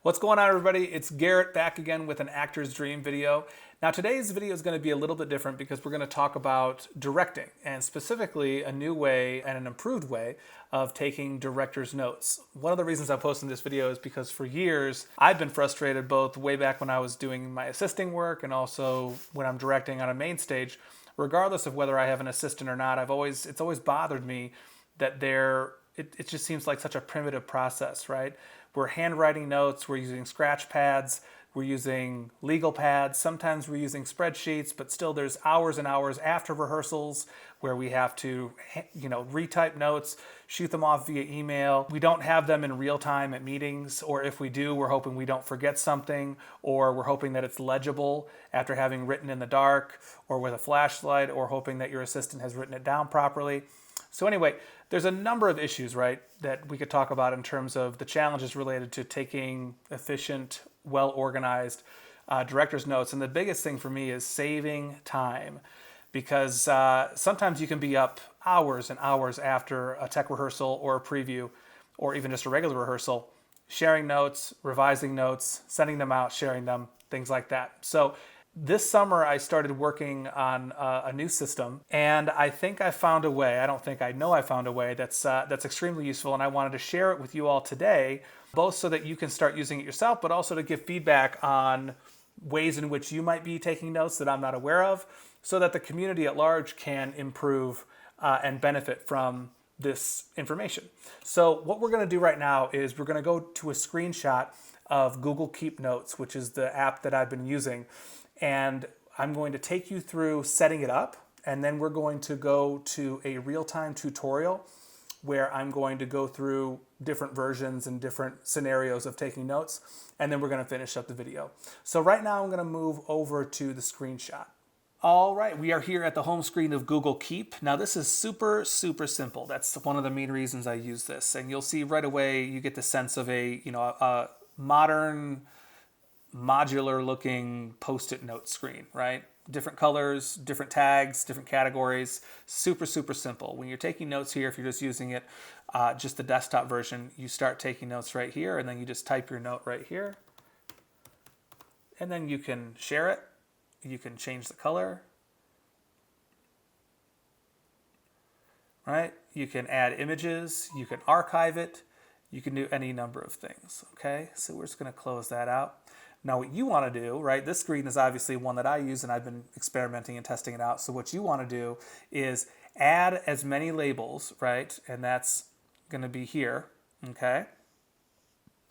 What's going on, everybody? It's Garrett back again with an actor's dream video. Now today's video is going to be a little bit different because we're going to talk about directing, and specifically a new way and an improved way of taking director's notes. One of the reasons I'm posting this video is because for years I've been frustrated, both way back when I was doing my assisting work and also when I'm directing on a main stage. Regardless of whether I have an assistant or not, it's always bothered me that it just seems like such a primitive process, right? We're handwriting notes, we're using scratch pads, we're using legal pads, sometimes we're using spreadsheets, but still there's hours and hours after rehearsals where we have to, retype notes, shoot them off via email. We don't have them in real time at meetings, or if we do, we're hoping we don't forget something, or we're hoping that it's legible after having written in the dark or with a flashlight, or hoping that your assistant has written it down properly. So anyway, there's a number of issues, right, that we could talk about in terms of the challenges related to taking efficient, well-organized director's notes. And the biggest thing for me is saving time, because sometimes you can be up hours and hours after a tech rehearsal or a preview, or even just a regular rehearsal, sharing notes, revising notes, sending them out, sharing them, things like that. So this summer, I started working on a new system, and I think I found a way. I know I found a way that's extremely useful, and I wanted to share it with you all today, both so that you can start using it yourself, but also to give feedback on ways in which you might be taking notes that I'm not aware of, so that the community at large can improve and benefit from this information. So what we're going to do right now is we're going to go to a screenshot of Google Keep Notes, which is the app that I've been using. And I'm going to take you through setting it up, and then we're going to go to a real-time tutorial where I'm going to go through different versions and different scenarios of taking notes, and then we're going to finish up the video. So right now I'm going to move over to the screenshot. All right, we are here at the home screen of Google Keep. Now this is super simple. That's one of the main reasons I use this, and you'll see right away you get the sense of a modern, modular looking post-it note screen, right? Different colors, different tags, different categories, super simple. When you're taking notes here, if you're just using it, just the desktop version, you start taking notes right here, and then you just type your note right here. And then you can share it. You can change the color, right? You can add images, you can archive it, you can do any number of things, okay? So we're just gonna close that out. Now what you want to do, right, this screen is obviously one that I use and I've been experimenting and testing it out. So what you want to do is add as many labels, right, and that's going to be here, okay,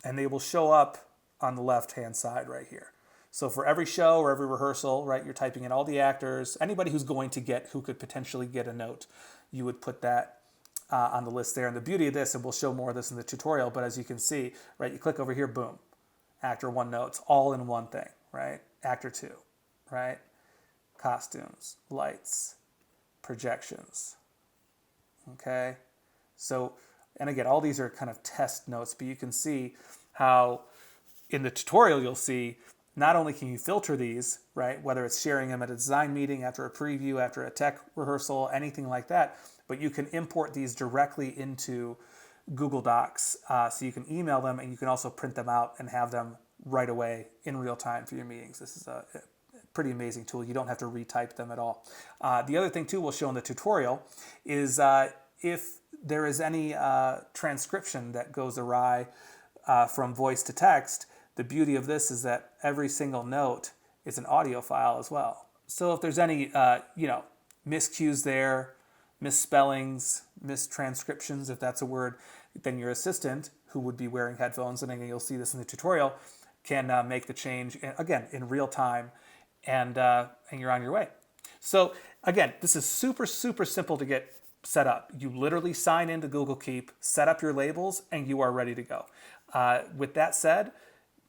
and they will show up on the left-hand side right here. So for every show or every rehearsal, right, you're typing in all the actors, anybody who could potentially get a note, you would put that on the list there. And the beauty of this, and we'll show more of this in the tutorial, but as you can see, right, you click over here, boom. Actor 1 notes, all in one thing, right? Actor 2, right? Costumes, lights, projections, okay? So, and again, all these are kind of test notes, but you can see how in the tutorial you'll see not only can you filter these, right? Whether it's sharing them at a design meeting, after a preview, after a tech rehearsal, anything like that, but you can import these directly into Google Docs, so you can email them, and you can also print them out and have them right away in real time for your meetings. This is a pretty amazing tool. You don't have to retype them at all. The other thing too we'll show in the tutorial is if there is any transcription that goes awry from voice to text, the beauty of this is that every single note is an audio file as well. So if there's any miscues there, misspellings, mistranscriptions, if that's a word, then your assistant, who would be wearing headphones, and again, you'll see this in the tutorial, can make the change, again, in real time, and you're on your way. So again, this is super simple to get set up. You literally sign into Google Keep, set up your labels, and you are ready to go. With that said,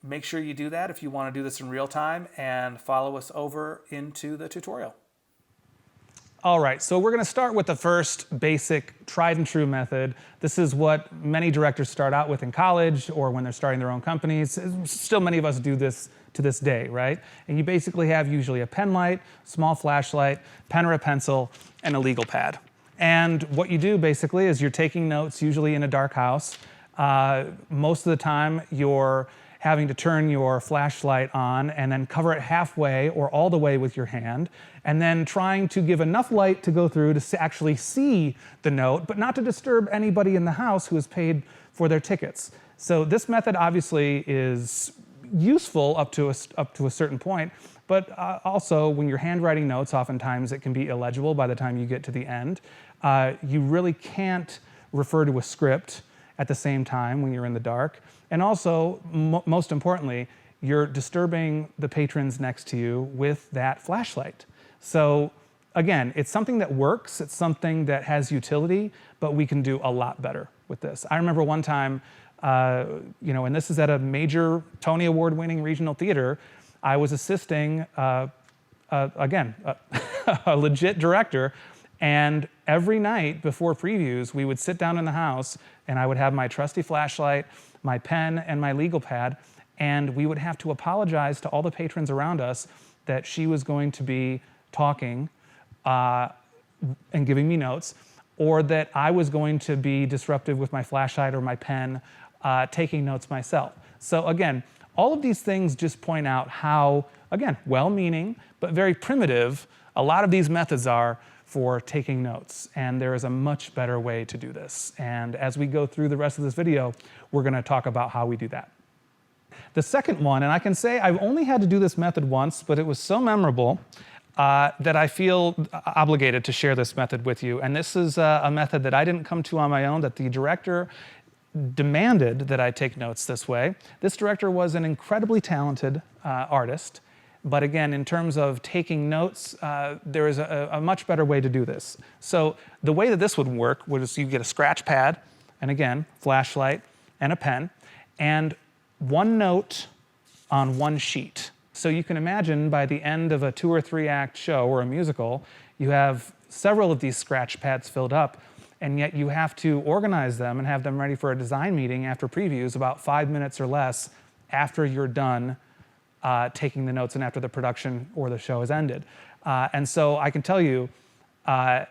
make sure you do that if you want to do this in real time, and follow us over into the tutorial. All right, so we're going to start with the first basic tried and true method. This is what many directors start out with in college or when they're starting their own companies. Still, many of us do this to this day, right? And you basically have usually a pen light, small flashlight, pen or a pencil, and a legal pad. And what you do basically is you're taking notes, usually in a dark house. Most of the time you're having to turn your flashlight on and then cover it halfway or all the way with your hand, and then trying to give enough light to go through to actually see the note, but not to disturb anybody in the house who has paid for their tickets. So this method obviously is useful up to a certain point, but also when you're handwriting notes, oftentimes it can be illegible by the time you get to the end. You really can't refer to a script at the same time when you're in the dark. And also, most importantly, you're disturbing the patrons next to you with that flashlight. So again, it's something that works, it's something that has utility, but we can do a lot better with this. I remember one time, and this is at a major Tony Award-winning regional theater, I was assisting, again, a legit director, and every night before previews, we would sit down in the house and I would have my trusty flashlight, my pen, and my legal pad, and we would have to apologize to all the patrons around us that she was going to be talking and giving me notes, or that I was going to be disruptive with my flashlight or my pen, taking notes myself. So again, all of these things just point out how, again, well-meaning, but very primitive a lot of these methods are for taking notes, and there is a much better way to do this. And as we go through the rest of this video, we're gonna talk about how we do that. The second one, and I can say I've only had to do this method once, but it was so memorable that I feel obligated to share this method with you. And this is a method that I didn't come to on my own, that the director demanded that I take notes this way. This director was an incredibly talented artist, but again, in terms of taking notes, there is a much better way to do this. So the way that this would work was you get a scratch pad, and again, flashlight and a pen, and one note on one sheet. So you can imagine by the end of a 2 or 3 act show or a musical, you have several of these scratch pads filled up, and yet you have to organize them and have them ready for a design meeting after previews about 5 minutes or less after you're done taking the notes and after the production or the show has ended. And so I can tell you, at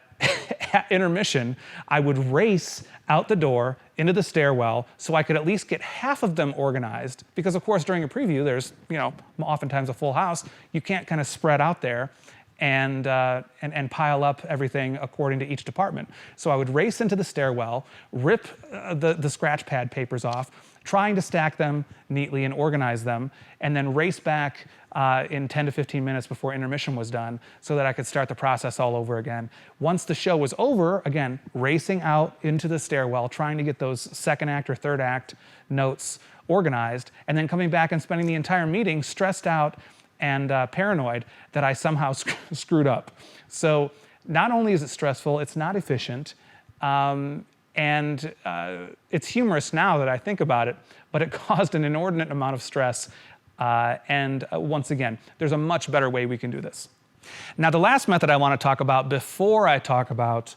intermission, I would race out the door into the stairwell so I could at least get half of them organized, because of course during a preview there's, oftentimes a full house. You can't kind of spread out there and pile up everything according to each department. So I would race into the stairwell, rip the scratch pad papers off, trying to stack them neatly and organize them, and then race back in 10 to 15 minutes before intermission was done so that I could start the process all over again. Once the show was over, again, racing out into the stairwell, trying to get those second act or third act notes organized, and then coming back and spending the entire meeting stressed out and paranoid that I somehow screwed up. So not only is it stressful, it's not efficient, and it's humorous now that I think about it, but it caused an inordinate amount of stress. Once again, there's a much better way we can do this. Now, the last method I want to talk about before I talk about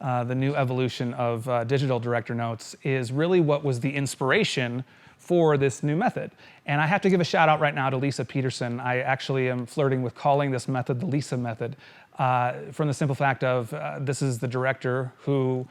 the new evolution of digital director notes is really what was the inspiration for this new method. And I have to give a shout out right now to Lisa Peterson. I actually am flirting with calling this method the Lisa method, from the simple fact of this is the director who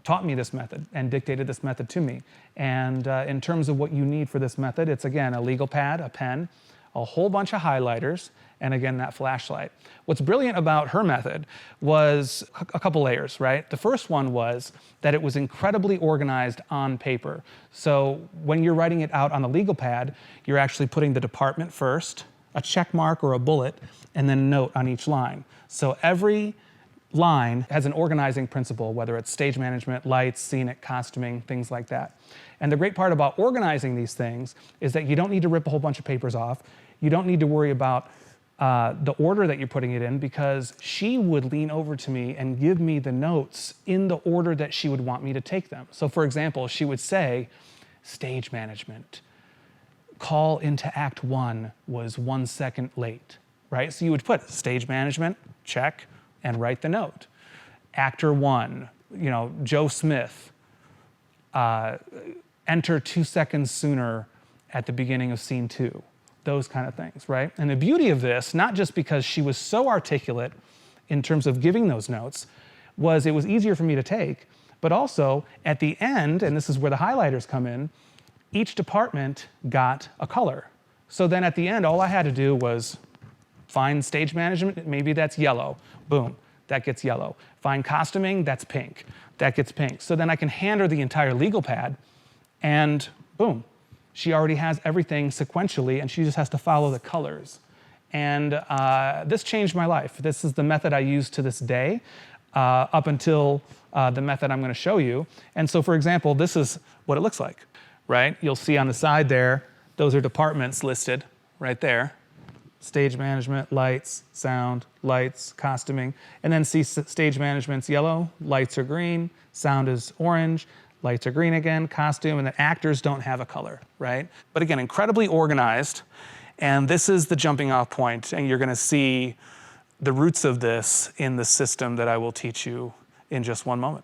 taught me this method and dictated this method to me. And in terms of what you need for this method, it's again a legal pad, a pen, a whole bunch of highlighters, and again that flashlight. What's brilliant about her method was a couple layers, right? The first one was that it was incredibly organized on paper. So when you're writing it out on the legal pad, you're actually putting the department first, a check mark or a bullet, and then a note on each line. So every line has an organizing principle, whether it's stage management, lights, scenic, costuming, things like that. And the great part about organizing these things is that you don't need to rip a whole bunch of papers off. You don't need to worry about the order that you're putting it in, because she would lean over to me and give me the notes in the order that she would want me to take them. So for example, she would say, stage management, call into act 1 was 1 second late, right? So you would put stage management, check, and write the note. Actor 1, Joe Smith, enter 2 seconds sooner at the beginning of scene 2. Those kind of things, right? And the beauty of this, not just because she was so articulate in terms of giving those notes, was it was easier for me to take, but also at the end, and this is where the highlighters come in, each department got a color. So then at the end, all I had to do was find stage management, maybe that's yellow. Boom, that gets yellow. Find costuming, that's pink. That gets pink. So then I can hand her the entire legal pad, and boom, she already has everything sequentially, and she just has to follow the colors. And this changed my life. This is the method I use to this day, up until the method I'm going to show you. And so, for example, this is what it looks like, right? You'll see on the side there, those are departments listed right there. Stage management, lights, sound, lights, costuming. And then see stage management's yellow, lights are green, sound is orange, lights are green again, costume, and then actors don't have a color, right? But again, incredibly organized. And this is the jumping off point, and you're gonna see the roots of this in the system that I will teach you in just one moment.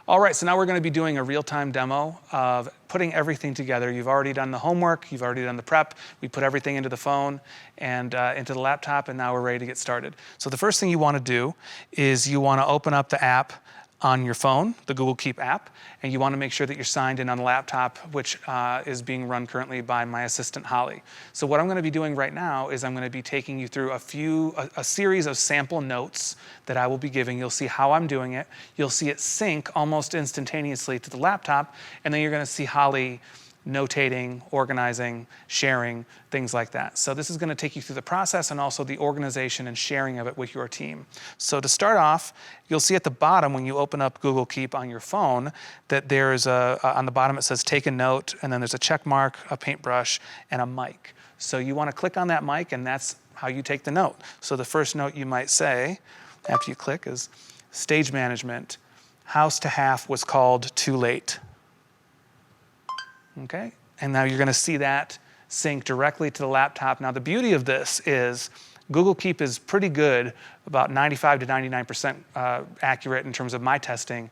All right, so now we're going to be doing a real-time demo of putting everything together. You've already done the homework, you've already done the prep, we put everything into the phone and into the laptop, and now we're ready to get started. So the first thing you want to do is you want to open up the app on your phone, the Google Keep app, and you want to make sure that you're signed in on the laptop, which is being run currently by my assistant, Holly. So what I'm going to be doing right now is I'm going to be taking you through a series of sample notes that I will be giving. You'll see how I'm doing it. You'll see it sync almost instantaneously to the laptop, and then you're going to see Holly notating, organizing, sharing, things like that. So this is going to take you through the process and also the organization and sharing of it with your team. So to start off, you'll see at the bottom when you open up Google Keep on your phone that there's on the bottom it says take a note, and then there's a check mark, a paintbrush, and a mic. So you want to click on that mic, and that's how you take the note. So the first note you might say after you click is stage management, house to half was called too late. Okay, and now you're going to see that sync directly to the laptop. Now the beauty of this is Google Keep is pretty good, about 95 to 99% accurate in terms of my testing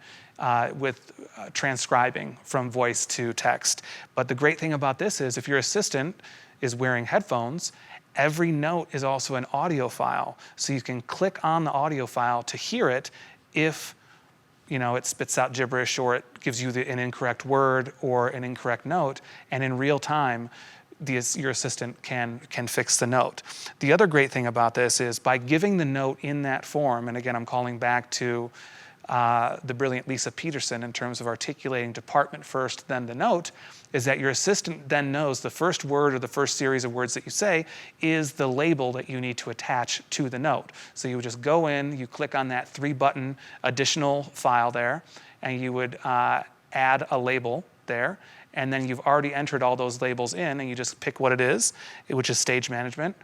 with transcribing from voice to text. But the great thing about this is if your assistant is wearing headphones, every note is also an audio file. So you can click on the audio file to hear it if it spits out gibberish or it gives you an incorrect word or an incorrect note, and in real time, your assistant can fix the note. The other great thing about this is by giving the note in that form, and again, I'm calling back to the brilliant Lisa Peterson in terms of articulating department first, then the note, is that your assistant then knows the first word or the first series of words that you say is the label that you need to attach to the note. So you would just go in, you click on that 3-button additional file there, and you would add a label there, and then you've already entered all those labels in, and you just pick what it is, which is stage management,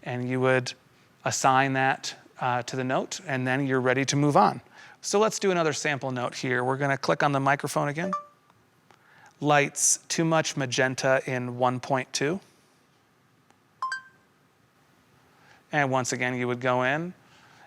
and you would assign that to the note, and then you're ready to move on. So let's do another sample note here. We're going to click on the microphone again. Lights, too much magenta in 1.2. And once again, you would go in.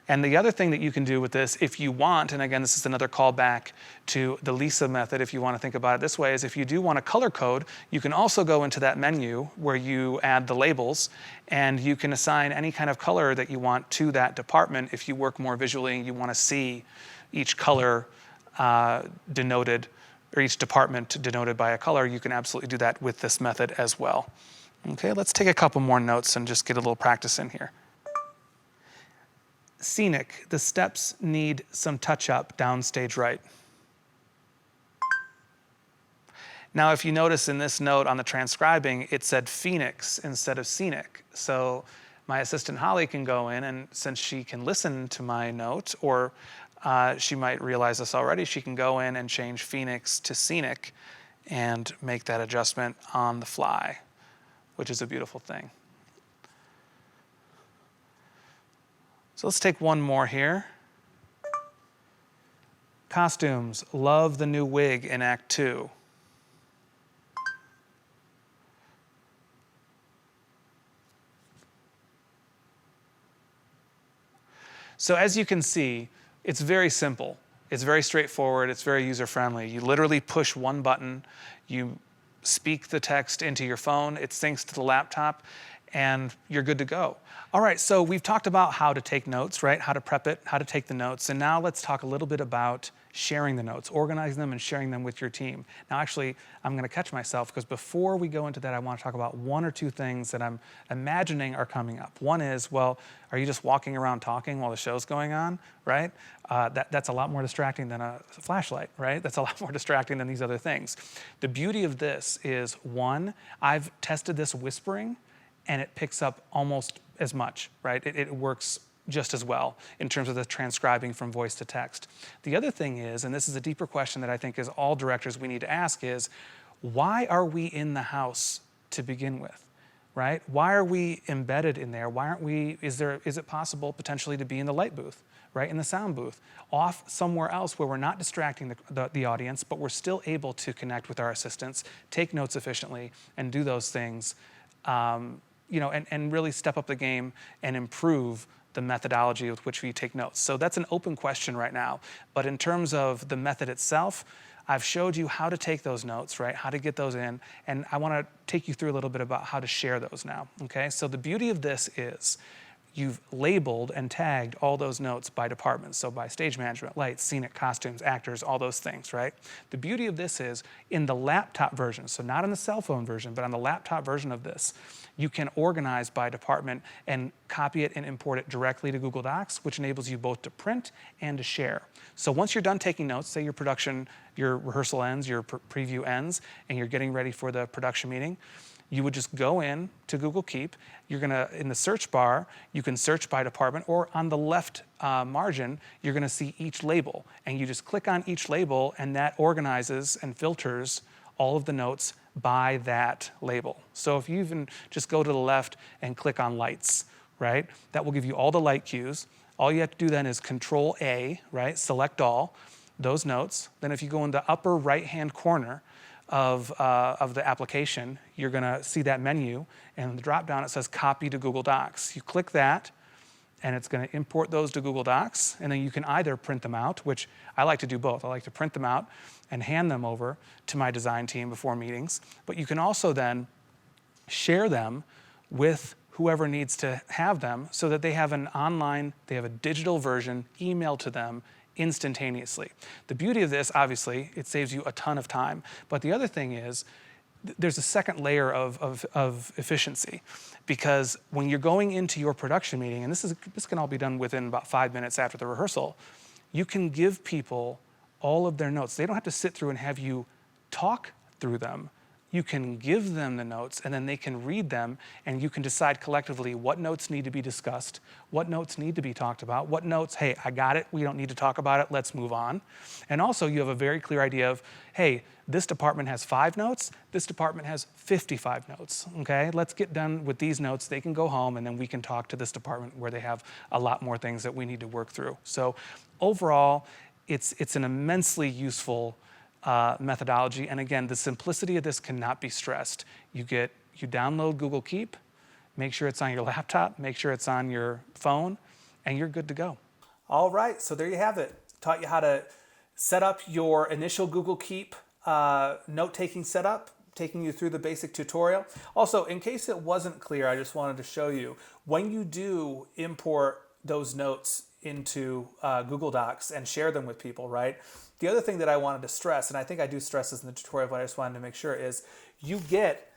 And the other thing that you can do with this, if you want, and again, this is another callback to the Lisa method, if you want to think about it this way, is if you do want to color code, you can also go into that menu where you add the labels, and you can assign any kind of color that you want to that department. If you work more visually and you want to see each color denoted, or each department denoted by a color, you can absolutely do that with this method as well. Okay, let's take a couple more notes and just get a little practice in here. Scenic, the steps need some touch-up downstage right. Now, if you notice in this note on the transcribing, it said Phoenix instead of scenic. So my assistant Holly can go in, and since she can listen to my note, or she might realize this already, she can go in and change Phoenix to scenic and make that adjustment on the fly, which is a beautiful thing. So let's take one more here. Costumes, love the new wig in Act 2. So as you can see, it's very simple. It's very straightforward. It's very user-friendly. You literally push one button, you speak the text into your phone, it syncs to the laptop, and you're good to go. All right, so we've talked about how to take notes, right? How to prep it, how to take the notes, and now let's talk a little bit about sharing the notes, organizing them and sharing them with your team. Now actually, I'm gonna catch myself because before we go into that, I wanna talk about one or two things that I'm imagining are coming up. One is, well, are you just walking around talking while the show's going on, right? That's a lot more distracting than a flashlight, right? That's a lot more distracting than these other things. The beauty of this is, one, I've tested this whispering and it picks up almost as much, right? It works just as well in terms of the transcribing from voice to text. The other thing is, and this is a deeper question that I think is all directors we need to ask is, why are we in the house to begin with, right? Why are we embedded in there? Why aren't we, is it possible potentially to be in the light booth, right? In the sound booth, off somewhere else where we're not distracting the audience, but we're still able to connect with our assistants, take notes efficiently, and do those things, and really step up the game and improve the methodology with which we take notes. So that's an open question right now. But in terms of the method itself, I've showed you how to take those notes, right? How to get those in. And I want to take you through a little bit about how to share those now, okay? So the beauty of this is you've labeled and tagged all those notes by departments. So by stage management, lights, scenic, costumes, actors, all those things, right? The beauty of this is in the laptop version, so not in the cell phone version, but on the laptop version of this, you can organize by department and copy it and import it directly to Google Docs, which enables you both to print and to share. So once you're done taking notes, say your rehearsal ends, your preview ends, and you're getting ready for the production meeting, you would just go in to Google Keep. You're gonna, in the search bar, you can search by department, or on the left margin, you're gonna see each label. And you just click on each label, and that organizes and filters all of the notes by that label. So if you even just go to the left and click on lights, right? That will give you all the light cues. All you have to do then is Control A, right? Select all, those notes. Then if you go in the upper right-hand corner of the application, you're gonna see that menu, and in the drop-down it says Copy to Google Docs. You click that, and it's gonna import those to Google Docs, and then you can either print them out, which I like to do both. I like to print them out and hand them over to my design team before meetings, but you can also then share them with whoever needs to have them so that they have they have a digital version emailed to them instantaneously. The beauty of this, obviously, it saves you a ton of time, but the other thing is, there's a second layer of efficiency, because when you're going into your production meeting, and this can all be done within about 5 minutes after the rehearsal, you can give people all of their notes. They don't have to sit through and have you talk through them. You can give them the notes, and then they can read them, and you can decide collectively what notes need to be discussed, what notes need to be talked about, what notes, hey, I got it, we don't need to talk about it, let's move on. And also you have a very clear idea of, hey, this department has 5 notes, this department has 55 notes, okay? Let's get done with these notes, they can go home, and then we can talk to this department where they have a lot more things that we need to work through. So overall, it's an immensely useful methodology. And again, the simplicity of this cannot be stressed. You download Google Keep, make sure it's on your laptop, make sure it's on your phone, and you're good to go. All right, so there you have it. Taught you how to set up your initial Google Keep note-taking setup, taking you through the basic tutorial. Also, in case it wasn't clear, I just wanted to show you, when you do import those notes into Google Docs and share them with people, right? The other thing that I wanted to stress, and I think I do stress this in the tutorial, but I just wanted to make sure, is you get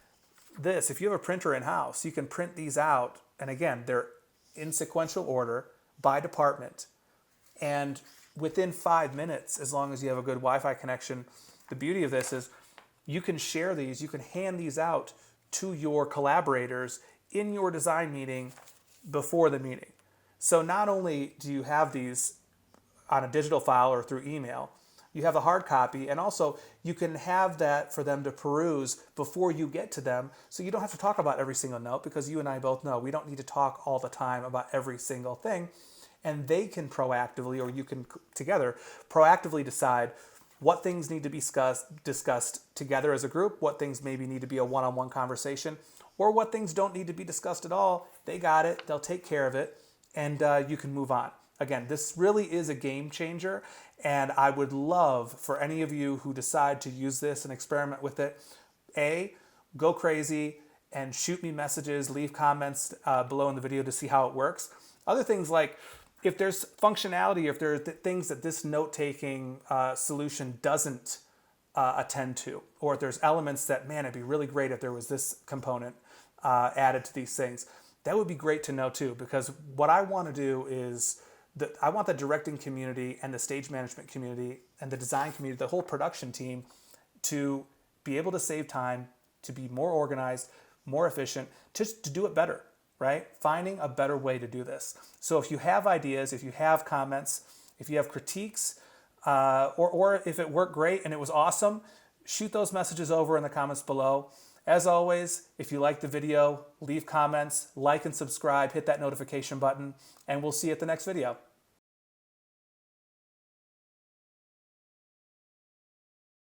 this. If you have a printer in-house, you can print these out, and again, they're in sequential order by department, and within 5 minutes, as long as you have a good Wi-Fi connection. The beauty of this is you can share these, you can hand these out to your collaborators in your design meeting before the meeting. So not only do you have these on a digital file or through email, you have a hard copy, and also you can have that for them to peruse before you get to them, so you don't have to talk about every single note, because you and I both know we don't need to talk all the time about every single thing, and they can proactively, or you can together proactively decide what things need to be discussed together as a group, what things maybe need to be a one-on-one conversation, or what things don't need to be discussed at all. They got it, they'll take care of it, and you can move on. Again, this really is a game changer, and I would love for any of you who decide to use this and experiment with it, A, go crazy and shoot me messages, leave comments below in the video to see how it works. Other things like if there's functionality, if there are things that this note-taking solution doesn't attend to, or if there's elements that, man, it'd be really great if there was this component added to these things, that would be great to know too, because what I want to do is I want the directing community and the stage management community and the design community, the whole production team, to be able to save time, to be more organized, more efficient, just to do it better, right? Finding a better way to do this. So if you have ideas, if you have comments, if you have critiques, or if it worked great and it was awesome, shoot those messages over in the comments below. As always, if you like the video, leave comments, like and subscribe, hit that notification button, and we'll see you at the next video.